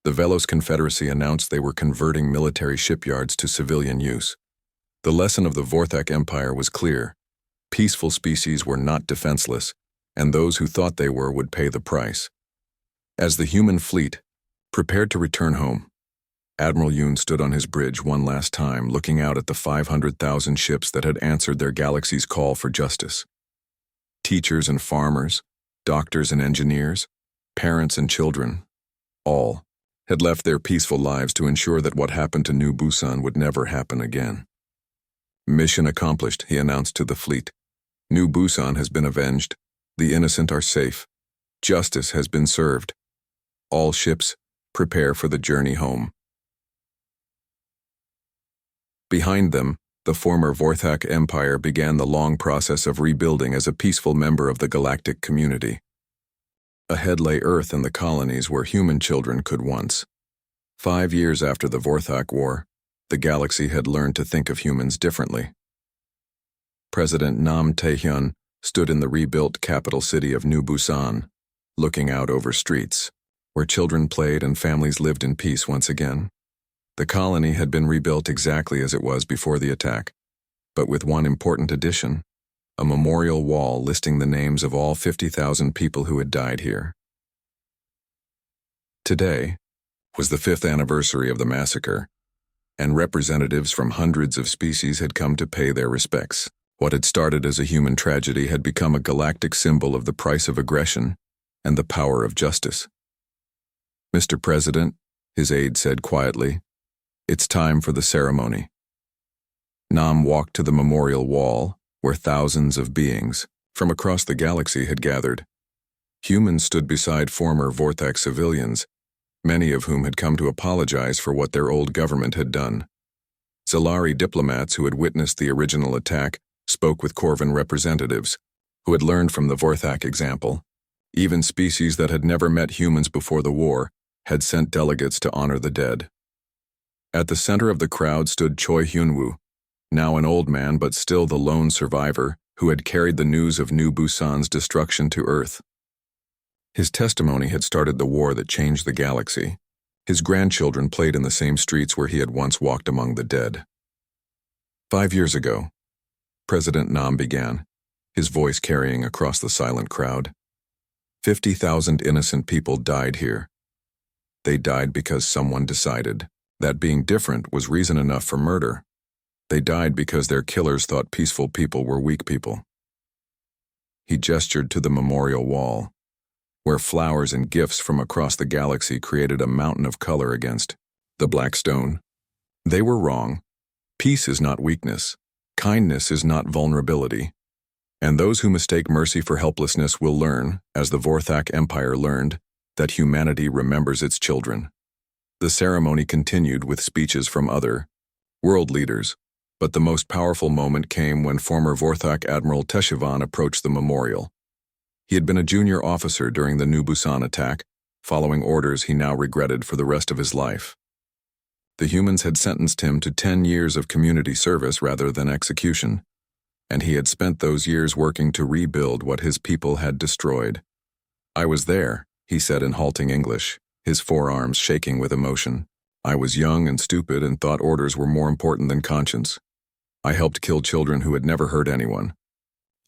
The Velos Confederacy announced they were converting military shipyards to civilian use. The lesson of the Vorthak Empire was clear. Peaceful species were not defenseless, and those who thought they were would pay the price. As the human fleet prepared to return home, Admiral Yoon stood on his bridge one last time, looking out at the 500,000 ships that had answered their galaxy's call for justice. Teachers and farmers, doctors and engineers, parents and children, all had left their peaceful lives to ensure that what happened to New Busan would never happen again. Mission accomplished, he announced to the fleet. New Busan has been avenged. The innocent are safe. Justice has been served. All ships, prepare for the journey home. Behind them, the former Vorthak Empire began the long process of rebuilding as a peaceful member of the galactic community. Ahead lay Earth and the colonies where human children could once. 5 years after the Vorthak War, the galaxy had learned to think of humans differently. President Nam Tae-hyun stood in the rebuilt capital city of New Busan, looking out over streets, where children played and families lived in peace once again. The colony had been rebuilt exactly as it was before the attack. but with one important addition: a memorial wall listing the names of all 50,000 people who had died here. Today was the 5th anniversary of the massacre, and representatives from hundreds of species had come to pay their respects. What had started as a human tragedy had become a galactic symbol of the price of aggression and the power of justice. "Mr. President," his aide said quietly, "it's time for the ceremony." Nam walked to the memorial wall, where thousands of beings from across the galaxy had gathered. Humans stood beside former Vorthak civilians, many of whom had come to apologize for what their old government had done. Zalari diplomats who had witnessed the original attack spoke with Corvin representatives, who had learned from the Vorthak example. Even species that had never met humans before the war had sent delegates to honor the dead. At the center of the crowd stood Choi Hyunwoo, now an old man but still the lone survivor who had carried the news of New Busan's destruction to Earth. His testimony had started the war that changed the galaxy. His grandchildren played in the same streets where he had once walked among the dead. 5 years ago, President Nam began, his voice carrying across the silent crowd. 50,000 innocent people died here. They died because someone decided that being different was reason enough for murder. They died because their killers thought peaceful people were weak people. He gestured to the memorial wall, where flowers and gifts from across the galaxy created a mountain of color against the black stone. They were wrong. Peace is not weakness. Kindness is not vulnerability. And those who mistake mercy for helplessness will learn, as the Vorthak Empire learned, that humanity remembers its children. The ceremony continued with speeches from other world leaders, but the most powerful moment came when former Vorthak Admiral Teshivan approached the memorial. He had been a junior officer during the New Busan attack, following orders he now regretted for the rest of his life. The humans had sentenced him to 10 years of community service rather than execution, and he had spent those years working to rebuild what his people had destroyed. "I was there," he said in halting English, his forearms shaking with emotion. "I was young and stupid and thought orders were more important than conscience. I helped kill children who had never hurt anyone.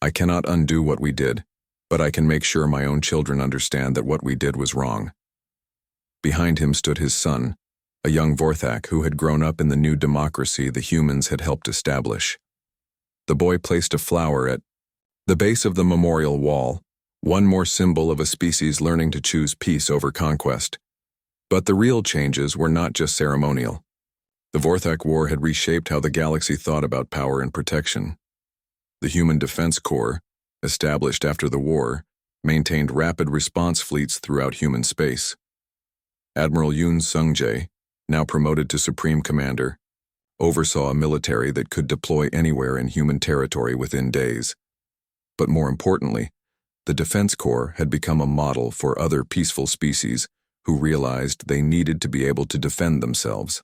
I cannot undo what we did, but I can make sure my own children understand that what we did was wrong." Behind him stood his son, a young Vorthak who had grown up in the new democracy the humans had helped establish. The boy placed a flower at the base of the memorial wall, one more symbol of a species learning to choose peace over conquest. But the real changes were not just ceremonial. The Vorthak War had reshaped how the galaxy thought about power and protection. The Human Defense Corps, established after the war, maintained rapid response fleets throughout human space. Admiral Yoon Sung-jae, now promoted to Supreme Commander, oversaw a military that could deploy anywhere in human territory within days. But more importantly, the Defense Corps had become a model for other peaceful species who realized they needed to be able to defend themselves.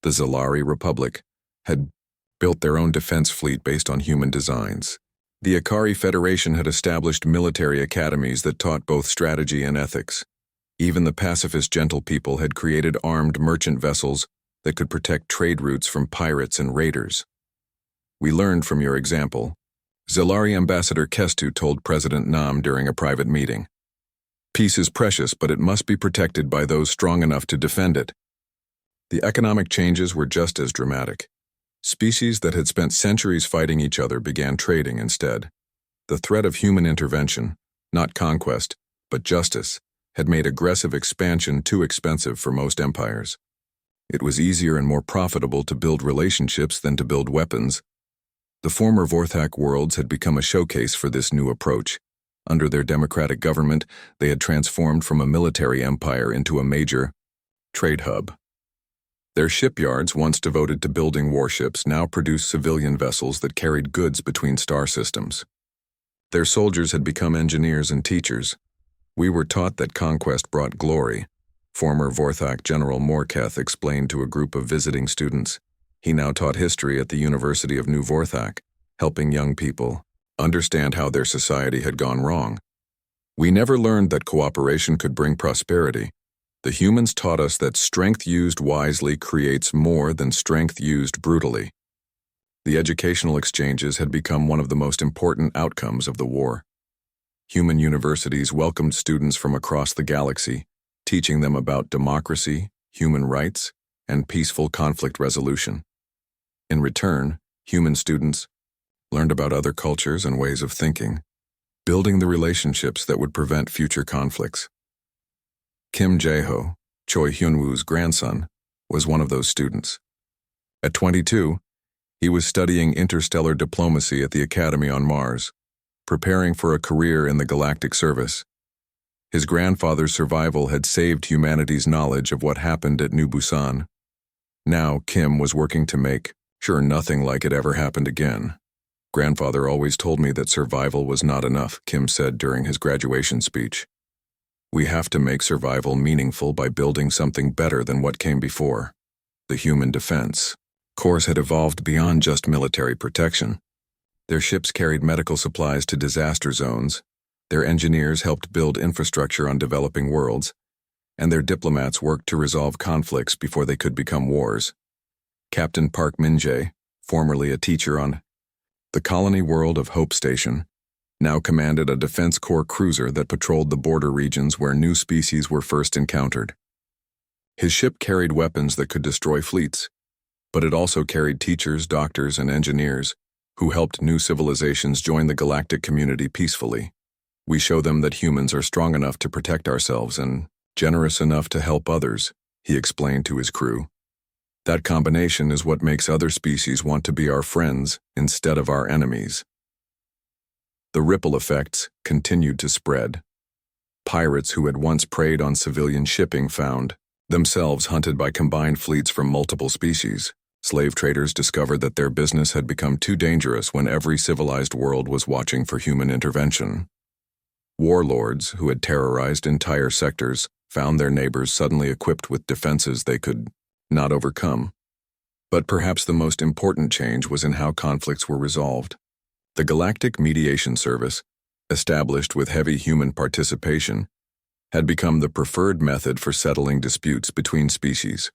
The Zalari Republic had built their own defense fleet based on human designs. The Akari Federation had established military academies that taught both strategy and ethics. Even the pacifist gentle people had created armed merchant vessels that could protect trade routes from pirates and raiders. "We learned from your example," Zalari Ambassador Kestu told President Nam during a private meeting. "Peace is precious, but it must be protected by those strong enough to defend it." The economic changes were just as dramatic. Species that had spent centuries fighting each other began trading instead. The threat of human intervention, not conquest, but justice, had made aggressive expansion too expensive for most empires. It was easier and more profitable to build relationships than to build weapons. The former Vorthak worlds had become a showcase for this new approach. Under their democratic government, they had transformed from a military empire into a major trade hub. Their shipyards, once devoted to building warships, now produced civilian vessels that carried goods between star systems. Their soldiers had become engineers and teachers. "We were taught that conquest brought glory," former Vorthak General Morketh explained to a group of visiting students. He now taught history at the University of New Vorthak, helping young people understand how their society had gone wrong. "We never learned that cooperation could bring prosperity. The humans taught us that strength used wisely creates more than strength used brutally." The educational exchanges had become one of the most important outcomes of the war. Human universities welcomed students from across the galaxy, teaching them about democracy, human rights, and peaceful conflict resolution. In return, human students learned about other cultures and ways of thinking, building the relationships that would prevent future conflicts. Kim Jae-ho, Choi Hyun-woo's grandson, was one of those students. At 22, he was studying interstellar diplomacy at the Academy on Mars, preparing for a career in the galactic service. His grandfather's survival had saved humanity's knowledge of what happened at New Busan. Now Kim was working to make sure nothing like it ever happened again. Grandfather always told me that survival was not enough, Kim said during his graduation speech. We have to make survival meaningful by building something better than what came before. The human defense Corps had evolved beyond just military protection. Their ships carried medical supplies to disaster zones, their engineers helped build infrastructure on developing worlds, and their diplomats worked to resolve conflicts before they could become wars. Captain Park Min-jae, formerly a teacher on the colony world of Hope Station, now commanded a Defense Corps cruiser that patrolled the border regions where new species were first encountered. His ship carried weapons that could destroy fleets, but it also carried teachers, doctors, and engineers who helped new civilizations join the galactic community peacefully. We show them that humans are strong enough to protect ourselves and generous enough to help others, he explained to his crew. That combination is what makes other species want to be our friends instead of our enemies. The ripple effects continued to spread. Pirates who had once preyed on civilian shipping found themselves hunted by combined fleets from multiple species. Slave traders discovered that their business had become too dangerous when every civilized world was watching for human intervention. Warlords, who had terrorized entire sectors, found their neighbors suddenly equipped with defenses they could not overcome. But perhaps the most important change was in how conflicts were resolved. The Galactic Mediation Service, established with heavy human participation, had become the preferred method for settling disputes between species.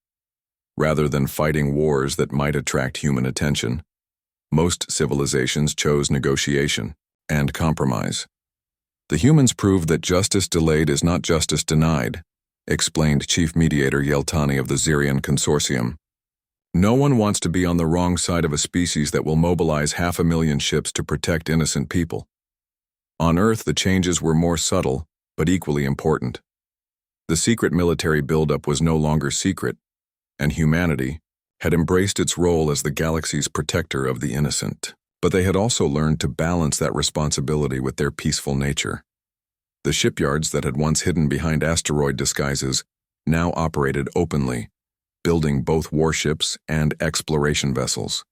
Rather than fighting wars that might attract human attention, most civilizations chose negotiation and compromise. The humans proved that justice delayed is not justice denied, explained Chief Mediator Yeltani of the Zirian Consortium. No one wants to be on the wrong side of a species that will mobilize 500,000 ships to protect innocent people. On Earth, the changes were more subtle, but equally important. The secret military buildup was no longer secret, and humanity had embraced its role as the galaxy's protector of the innocent. But they had also learned to balance that responsibility with their peaceful nature. The shipyards that had once hidden behind asteroid disguises now operated openly, building both warships and exploration vessels.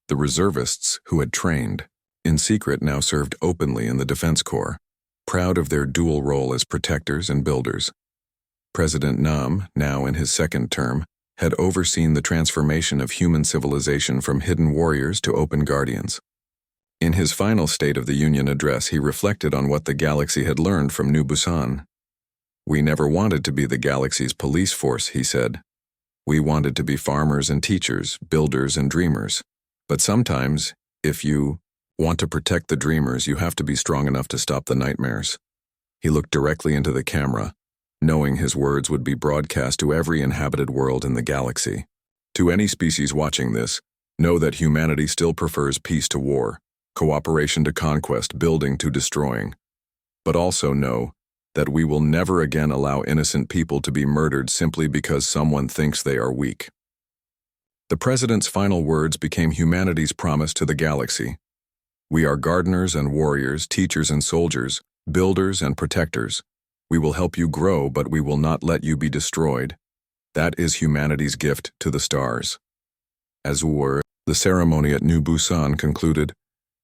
The reservists who had trained in secret now served openly in the Defense Corps, proud of their dual role as protectors and builders. President Nam, now in his second term, had overseen the transformation of human civilization from hidden warriors to open guardians. In his final State of the Union address, he reflected on what the galaxy had learned from New Busan. We never wanted to be the galaxy's police force, he said. We wanted to be farmers and teachers, builders and dreamers. But sometimes, if you want to protect the dreamers, you have to be strong enough to stop the nightmares. He looked directly into the camera, knowing his words would be broadcast to every inhabited world in the galaxy. To any species watching this, know that humanity still prefers peace to war, cooperation to conquest, building to destroying. But also know that we will never again allow innocent people to be murdered simply because someone thinks they are weak. The president's final words became humanity's promise to the galaxy. We are gardeners and warriors, teachers and soldiers, builders and protectors. We will help you grow, but we will not let you be destroyed. That is humanity's gift to the stars. As war, the ceremony at New Busan concluded.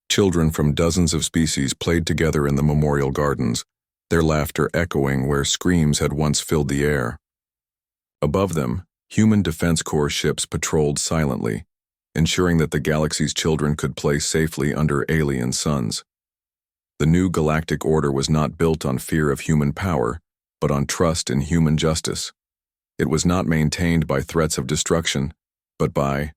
Children from dozens of species played together in the memorial gardens, their laughter echoing where screams had once filled the air. Above them, human Defense Corps ships patrolled silently, ensuring that the galaxy's children could play safely under alien suns. The new galactic order was not built on fear of human power, but on trust in human justice. It was not maintained by threats of destruction, but by